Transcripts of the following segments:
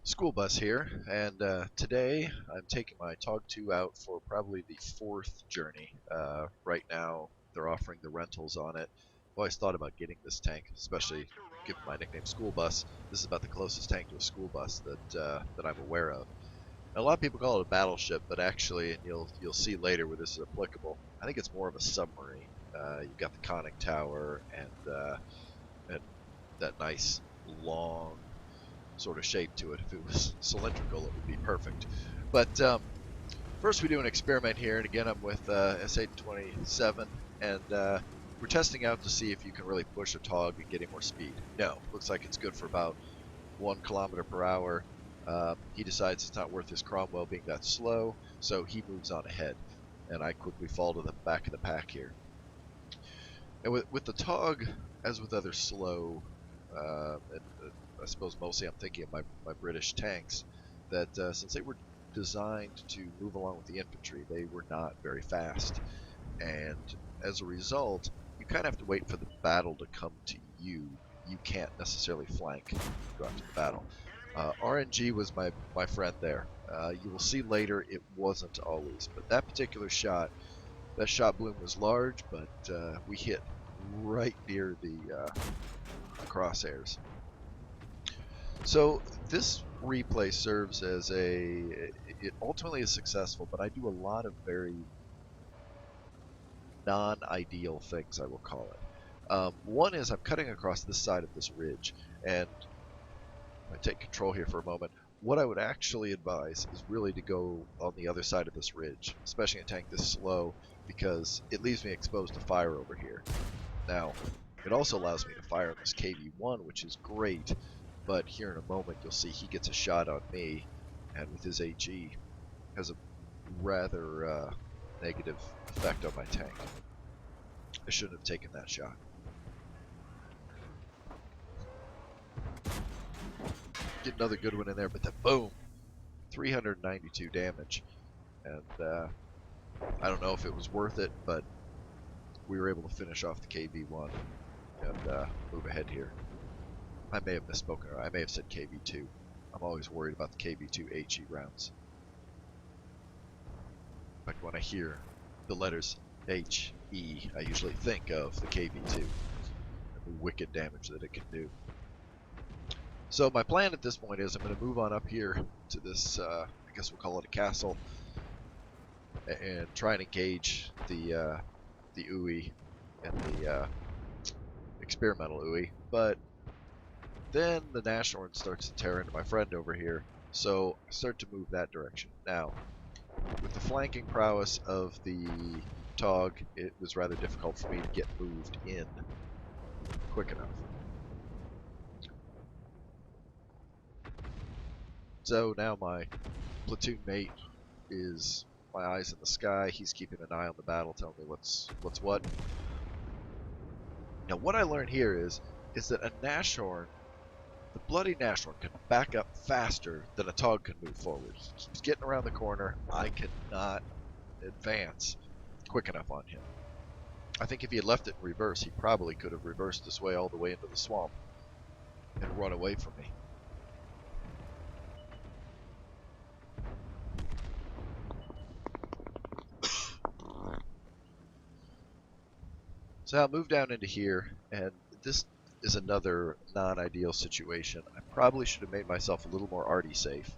School bus here, and today I'm taking my TOG II out for probably the fourth journey. Right now, they're offering the rentals on it. I've always thought about getting this tank, especially given my nickname School Bus. This is about the closest tank to a school bus that I'm aware of. And a lot of people call it a battleship, but actually, and you'll see later where this is applicable, I think it's more of a submarine. You've got the conning tower and that nice long sort of shape to it. If it was cylindrical, it would be perfect. But first we do an experiment here, and again I'm with S827, and we're testing out to see if you can really push a TOG and get any more speed. No, looks like it's good for about 1 kilometer per hour. He decides it's not worth his Cromwell being that slow, so he moves on ahead, and I quickly fall to the back of the pack here. And with the TOG, as with other slow, I suppose mostly I'm thinking of my British tanks, that since they were designed to move along with the infantry, they were not very fast. And as a result, you kind of have to wait for the battle to come to you. You can't necessarily flank, go after the battle. RNG was my friend there. You will see later it wasn't always, but that particular shot, that shot bloom was large, but we hit right near the crosshairs. So this replay serves as it ultimately is successful, but I do a lot of very non-ideal things, I will call it. One is I'm cutting across this side of this ridge, and I take control here for a moment. What I would actually advise is really to go on the other side of this ridge, especially in a tank this slow, because it leaves me exposed to fire over here. Now, it also allows me to fire on this KV-1, which is great, but here in a moment you'll see he gets a shot on me, and with his HE has a rather negative effect on my tank. I shouldn't have taken that shot. Get another good one in there, but then boom! 392 damage. And I don't know if it was worth it, but we were able to finish off the KV-1 and move ahead here. I may have misspoken. I may have said KV-2. I'm always worried about the KV-2 HE rounds. In fact, when I hear the letters HE, I usually think of the KV-2 and the wicked damage that it can do. So my plan at this point is I'm going to move on up here to this, I guess we'll call it a castle, and try and engage the UE and the experimental UE. But then the Nashorn starts to tear into my friend over here, so I start to move that direction. Now, with the flanking prowess of the TOG, it was rather difficult for me to get moved in quick enough. So now my platoon mate is my eyes in the sky. He's keeping an eye on the battle, telling me what's what. Now what I learned here is that a Nashorn, the bloody Nashorn, can back up faster than a TOG can move forward. He keeps getting around the corner. I cannot advance quick enough on him. I think if he had left it in reverse, he probably could have reversed this way all the way into the swamp and run away from me. So I'll move down into here, and this is another non-ideal situation. I probably should have made myself a little more arty safe,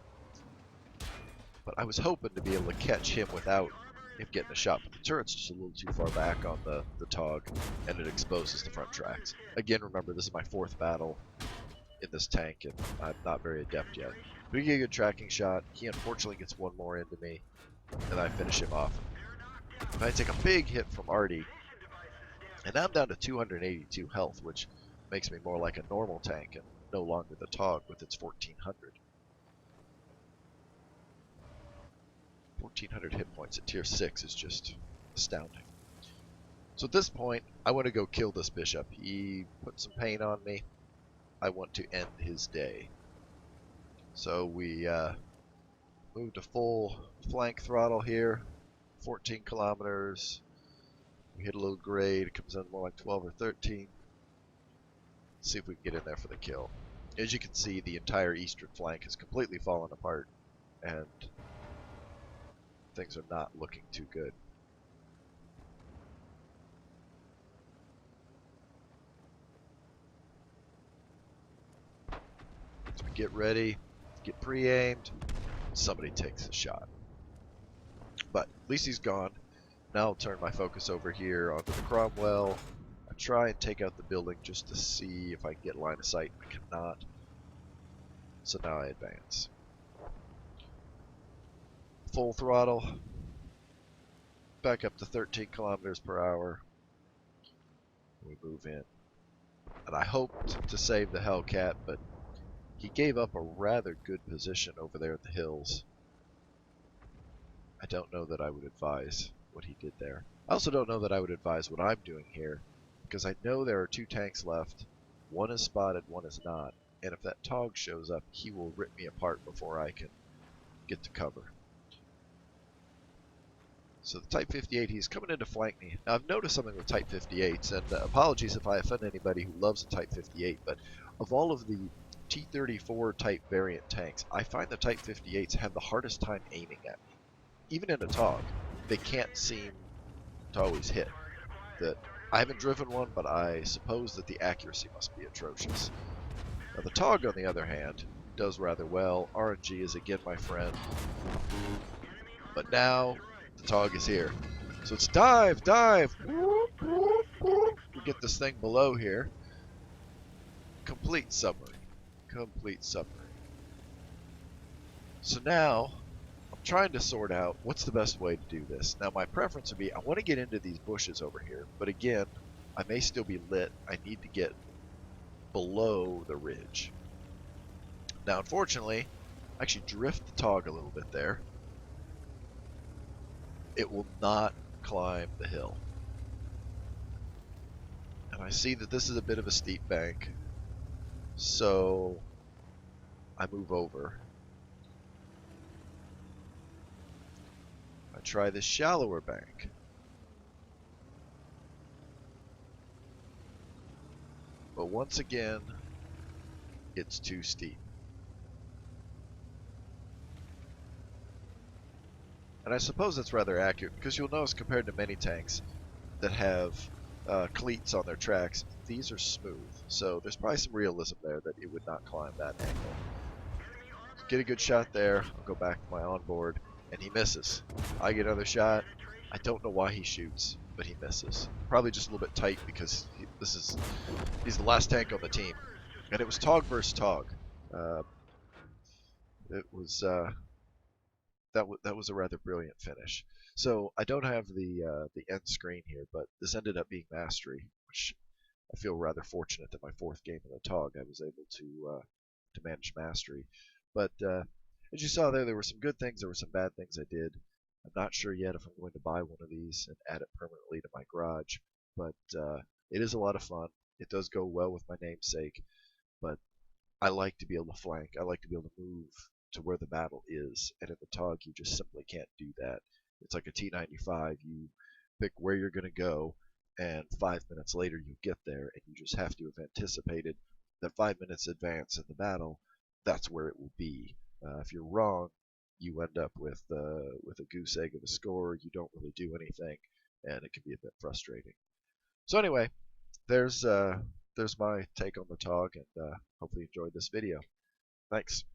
but I was hoping to be able to catch him without him getting a shot, but the turret's just a little too far back on the TOG, and it exposes the front tracks. Again, remember, this is my 4th battle in this tank, and I'm not very adept yet. But we get a good tracking shot. He unfortunately gets one more into me, and I finish him off. And I take a big hit from Artie, and now I'm down to 282 health, which makes me more like a normal tank and no longer the TOG with its 1400. 1400 hit points at tier 6 is just astounding. So at this point, I want to go kill this bishop. He put some pain on me. I want to end his day. So we move to full flank throttle here, 14 kilometers. We hit a little grade, it comes in more like 12 or 13. Let's see if we can get in there for the kill. As you can see, the entire eastern flank has completely fallen apart, and things are not looking too good. So get ready, get pre-aimed, somebody takes a shot. But at least he's gone. Now I'll turn my focus over here onto the Cromwell. I try and take out the building just to see if I can get line of sight. I cannot. So now I advance. Full throttle. Back up to 13 kilometers per hour. We move in. And I hoped to save the Hellcat, but he gave up a rather good position over there at the hills. I don't know that I would advise what he did there. I also don't know that I would advise what I'm doing here, because I know there are 2 tanks left. One is spotted, one is not. And if that TOG shows up, he will rip me apart before I can get to cover. So the Type 58, he's coming in to flank me. Now I've noticed something with Type 58s, and apologies if I offend anybody who loves a Type 58, but of all of the T-34 type variant tanks, I find the Type 58s have the hardest time aiming at me. Even in a TOG, they can't seem to always hit. I haven't driven one, but I suppose that the accuracy must be atrocious. Now the TOG, on the other hand, does rather well. RNG is again my friend. But now the TOG is here. So it's dive, dive. We get this thing below here. Complete submarine. Complete submarine. So now I'm trying to sort out what's the best way to do this. Now my preference would be I want to get into these bushes over here, but again, I may still be lit. I need to get below the ridge. Now unfortunately, I actually drift the TOG a little bit there. It will not climb the hill. And I see that this is a bit of a steep bank, so I move over. I try this shallower bank. But once again, it's too steep. And I suppose that's rather accurate, because you'll notice compared to many tanks that have cleats on their tracks, these are smooth. So there's probably some realism there that it would not climb that angle. Get a good shot there. I'll go back to my onboard, and he misses. I get another shot. I don't know why he shoots, but he misses. Probably just a little bit tight because he's the last tank on the team. And it was TOG versus TOG. It was that was a rather brilliant finish. So I don't have the end screen here, but this ended up being mastery, which I feel rather fortunate that my 4th game in the TOG I was able to manage mastery. But as you saw there were some good things, there were some bad things I did. I'm not sure yet if I'm going to buy one of these and add it permanently to my garage, but it is a lot of fun. It does go well with my namesake, but I like to be able to flank. I like to be able to move to where the battle is, and in the TOG you just simply can't do that. It's like a T-95. You pick where you're going to go, and 5 minutes later you get there, and you just have to have anticipated that 5 minutes advance in the battle, that's where it will be. If you're wrong, you end up with a goose egg of a score. You don't really do anything, and it can be a bit frustrating. So anyway, there's my take on the TOG, and hopefully you enjoyed this video. Thanks.